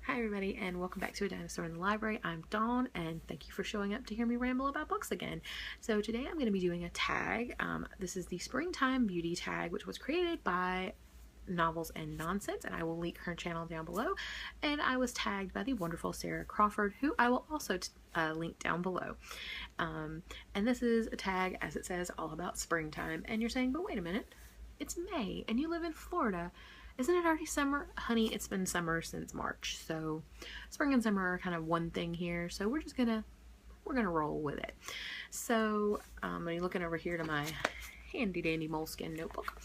Hi everybody, and welcome back to A Dinosaur in the Library. I'm Dawn, and thank you for showing up to hear me ramble about books again. So today I'm going to be doing a tag. This is the Springtime Beauty tag, which was created by Novels and Nonsense, and I will link her channel down below. And I was tagged by the wonderful Sarah Crawford, who I will also link down below. And this is a tag, as it says, all about springtime. And you're saying, but wait a minute, it's May, and you live in Florida. Isn't it already summer? Honey, it's been summer since March, so spring and summer are kind of one thing here, so we're gonna roll with it. So I'm looking over here to my handy dandy moleskin notebook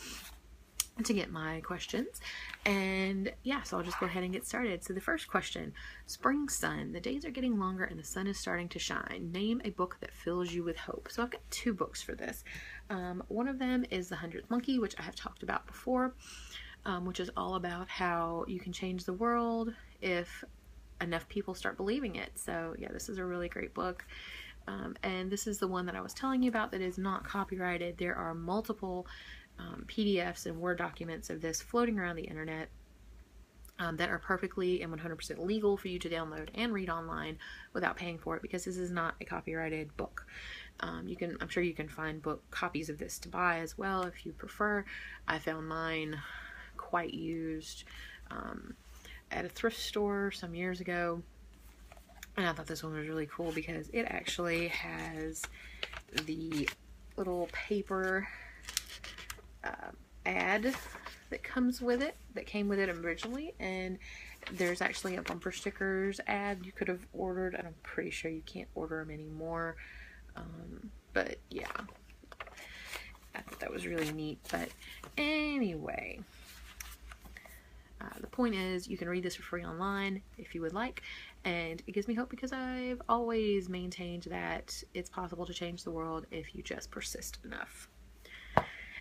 to get my questions, and yeah, so I'll just go ahead and get started. So the first question: spring sun. The days are getting longer and the sun is starting to shine. Name a book that fills you with hope. So I've got two books for this. One of them is The 100th Monkey, which I have talked about before. Which is all about how you can change the world if enough people start believing it. So yeah, this is a really great book. And this is the one that I was telling you about that is not copyrighted. There are multiple PDFs and Word documents of this floating around the internet that are perfectly and 100% legal for you to download and read online without paying for it, because this is not a copyrighted book. I'm sure you can find book copies of this to buy as well if you prefer. I found mine quite used at a thrift store some years ago, and I thought this one was really cool because it actually has the little paper ad that comes with it, that came with it originally, and there's actually a bumper stickers ad you could have ordered, and I'm pretty sure you can't order them anymore, but yeah, I thought that was really neat. But anyway, the point is, you can read this for free online if you would like, and it gives me hope because I've always maintained that it's possible to change the world if you just persist enough.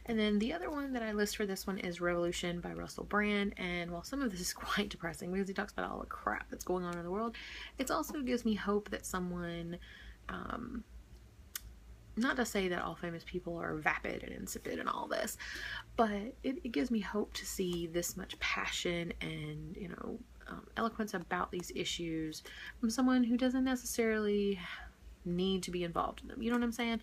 And then the other one that I list for this one is Revolution by Russell Brand, and while some of this is quite depressing because he talks about all the crap that's going on in the world, it also gives me hope that someone, not to say that all famous people are vapid and insipid and all this, but it gives me hope to see this much passion and, eloquence about these issues from someone who doesn't necessarily need to be involved in them. You know what I'm saying?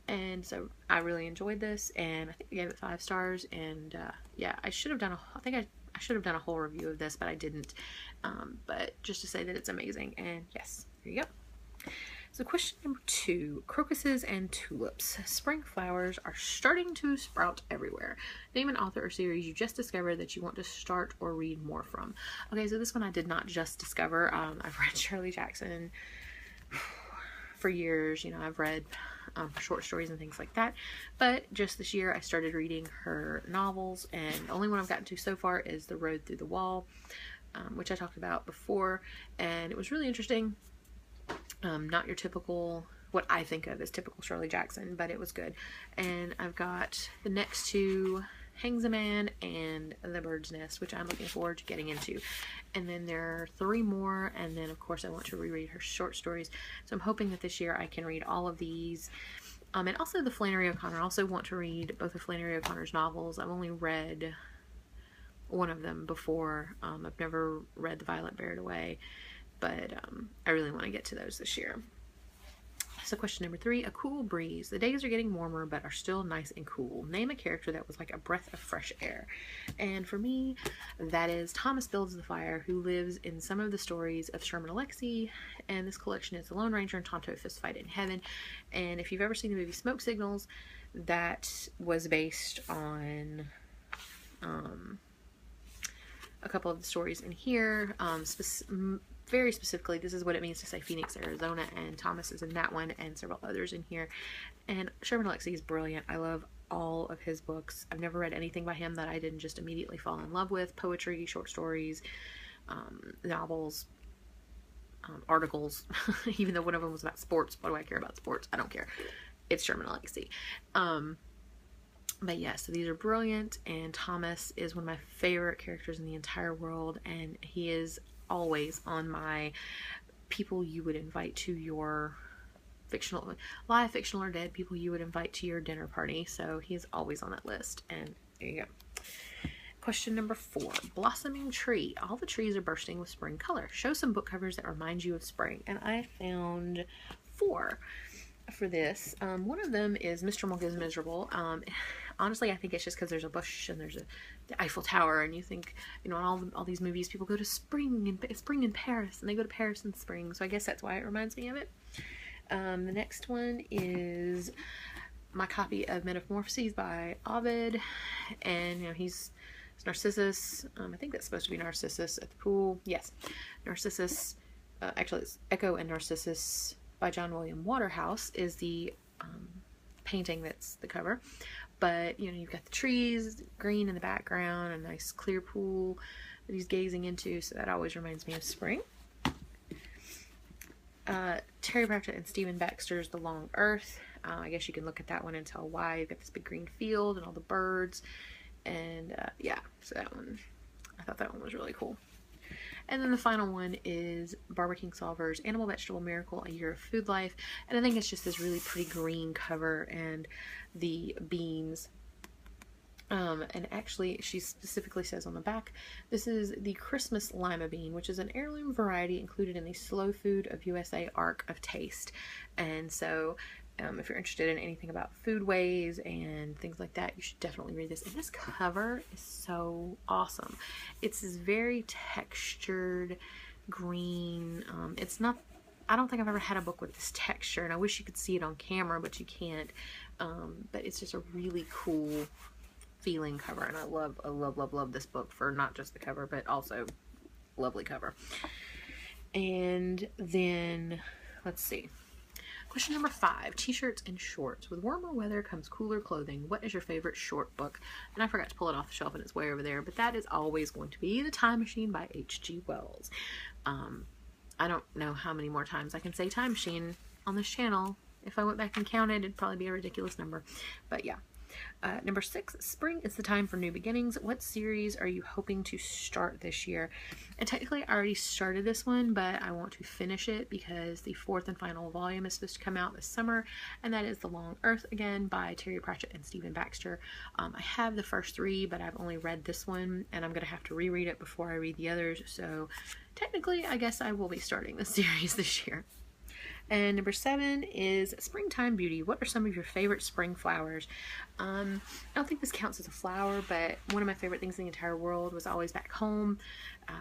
And so I really enjoyed this, and I think I gave it 5 stars. And yeah, I should have done I should have done a whole review of this, but I didn't. But just to say that it's amazing, and yes, here you go. So question number 2, crocuses and tulips. Spring flowers are starting to sprout everywhere. Name an author or series you just discovered that you want to start or read more from. Okay, so this one I did not just discover. I've read Shirley Jackson for years. I've read short stories and things like that, but just this year I started reading her novels, and the only one I've gotten to so far is The Road Through the Wall, which I talked about before, and it was really interesting. Not your typical, what I think of as typical Shirley Jackson, but it was good. And I've got the next 2, Hangs a Man and The Bird's Nest, which I'm looking forward to getting into. And then there are 3 more, and then of course I want to reread her short stories. So I'm hoping that this year I can read all of these. And also the Flannery O'Connor. I also want to read both of Flannery O'Connor's novels. I've only read one of them before. I've never read The Violet Buried Away, but I really want to get to those this year. So question number 3, a cool breeze. The days are getting warmer but are still nice and cool. Name a character that was like a breath of fresh air. And for me, that is Thomas Builds the Fire, who lives in some of the stories of Sherman Alexie, and this collection is The Lone Ranger and Tonto Fistfight in Heaven. And if you've ever seen the movie Smoke Signals, that was based on a couple of the stories in here. Very specifically, this is what it means to say Phoenix, Arizona, and Thomas is in that one, and several others in here. And Sherman Alexie is brilliant. I love all of his books. I've never read anything by him that I didn't just immediately fall in love with. Poetry, short stories, novels, articles. Even though one of them was about sports. What do I care about sports? I don't care. It's Sherman Alexie. But yeah, so these are brilliant, and Thomas is one of my favorite characters in the entire world, and he is always on my people you would invite to your fictional, live, fictional, or dead people you would invite to your dinner party. So he's always on that list, and there you go. Question number 4, blossoming tree. All the trees are bursting with spring color. Show some book covers that remind you of spring. And I found 4 for this. One of them is Mr. Monk is Miserable. Honestly, I think it's just because there's a bush and there's the Eiffel Tower, and you think, you know, in all these movies, people go to spring in Paris, and they go to Paris in spring. So I guess that's why it reminds me of it. The next one is my copy of Metamorphoses by Ovid, and you know, it's Narcissus. I think that's supposed to be Narcissus at the pool. Yes, Narcissus. Actually, it's Echo and Narcissus by John William Waterhouse is the painting that's the cover. But you know, you've got the trees, green in the background, a nice clear pool that he's gazing into. So that always reminds me of spring. Terry Pratchett and Stephen Baxter's The Long Earth. I guess you can look at that one and tell why. You've got this big green field and all the birds. And yeah, so that one, I thought that one was really cool. And then the final one is Barbara Kingsolver's Animal Vegetable Miracle, A Year of Food Life. And I think it's just this really pretty green cover and the beans. And actually, she specifically says on the back, this is the Christmas Lima Bean, which is an heirloom variety included in the Slow Food of USA Ark of Taste. And so if you're interested in anything about foodways and things like that, you should definitely read this. And this cover is so awesome. It's this very textured green. It's not, I don't think I've ever had a book with this texture, and I wish you could see it on camera, but you can't. But it's just a really cool feeling cover, and I love this book for not just the cover, but also lovely cover. And then, let's see. Question number 5, t-shirts and shorts. With warmer weather comes cooler clothing. What is your favorite short book? And I forgot to pull it off the shelf and it's way over there, but that is always going to be The Time Machine by H.G. Wells. I don't know how many more times I can say time machine on this channel. If I went back and counted, it'd probably be a ridiculous number. But yeah. Number 6, spring is the time for new beginnings. What series are you hoping to start this year? And technically I already started this one, but I want to finish it because the 4th and final volume is supposed to come out this summer, and that is The Long Earth again by Terry Pratchett and Stephen Baxter. I have the first 3, but I've only read this one, and I'm going to have to reread it before I read the others, so technically I guess I will be starting this series this year. And number 7 is Springtime Beauty. What are some of your favorite spring flowers? I don't think this counts as a flower, but one of my favorite things in the entire world was always back home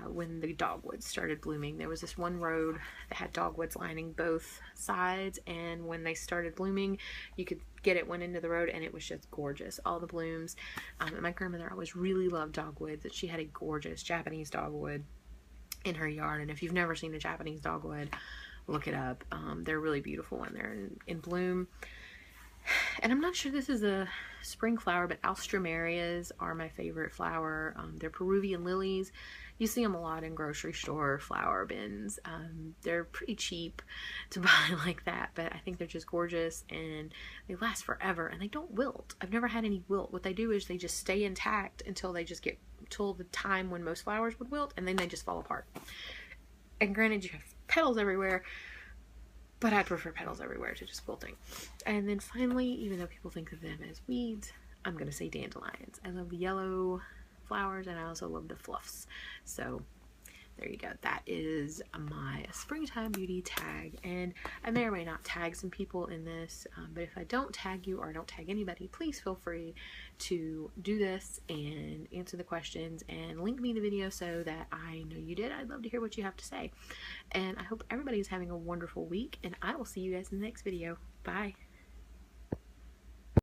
when the dogwoods started blooming. There was this one road that had dogwoods lining both sides, and when they started blooming, you could get it one end of the road, and it was just gorgeous. All the blooms. And my grandmother always really loved dogwoods. She had a gorgeous Japanese dogwood in her yard, and if you've never seen a Japanese dogwood, look it up. They're really beautiful when they're in bloom. And I'm not sure this is a spring flower, but alströmerias are my favorite flower. They're Peruvian lilies. You see them a lot in grocery store flower bins. They're pretty cheap to buy like that, but I think they're just gorgeous, and they last forever, and they don't wilt. I've never had any wilt. What they do is they just stay intact until they just get till the time when most flowers would wilt, and then they just fall apart. And granted, you have petals everywhere, but I prefer petals everywhere to just wilting. And then finally, even though people think of them as weeds, I'm going to say dandelions. I love the yellow flowers, and I also love the fluffs. So there you go. That is my Springtime Beauty tag. And I may or may not tag some people in this, but if I don't tag you or I don't tag anybody, please feel free to do this and answer the questions and link me the video so that I know you did. I'd love to hear what you have to say. And I hope everybody is having a wonderful week, and I will see you guys in the next video. Bye.